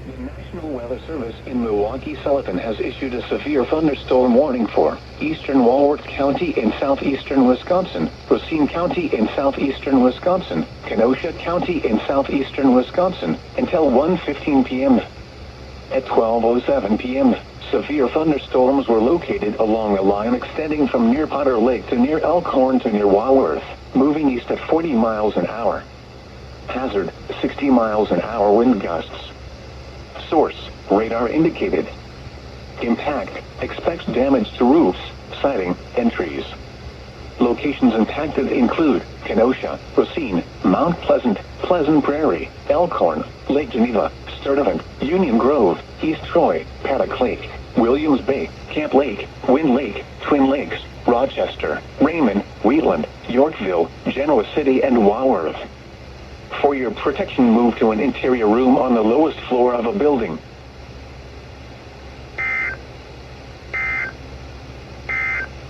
The National Weather Service in Milwaukee-Sullivan has issued a severe thunderstorm warning for eastern Walworth County in southeastern Wisconsin, Racine County in southeastern Wisconsin, Kenosha County in southeastern Wisconsin, until 1:15 p.m. At 12:07 p.m., severe thunderstorms were located along a line extending from near Potter Lake to near Elkhorn to near Walworth, moving east at 40 miles an hour. Hazard, 60 miles an hour wind gusts. Source, radar indicated. Impact, expects damage to roofs, siding, and trees. Locations impacted include Kenosha, Racine, Mount Pleasant, Pleasant Prairie, Elkhorn, Lake Geneva, Sturtevant, Union Grove, East Troy, Paddock Lake, Williams Bay, Camp Lake, Wind Lake, Twin Lakes, Rochester, Raymond, Wheatland, Yorkville, Genoa City, and Walworth. For your protection, move to an interior room on the lowest floor of a building.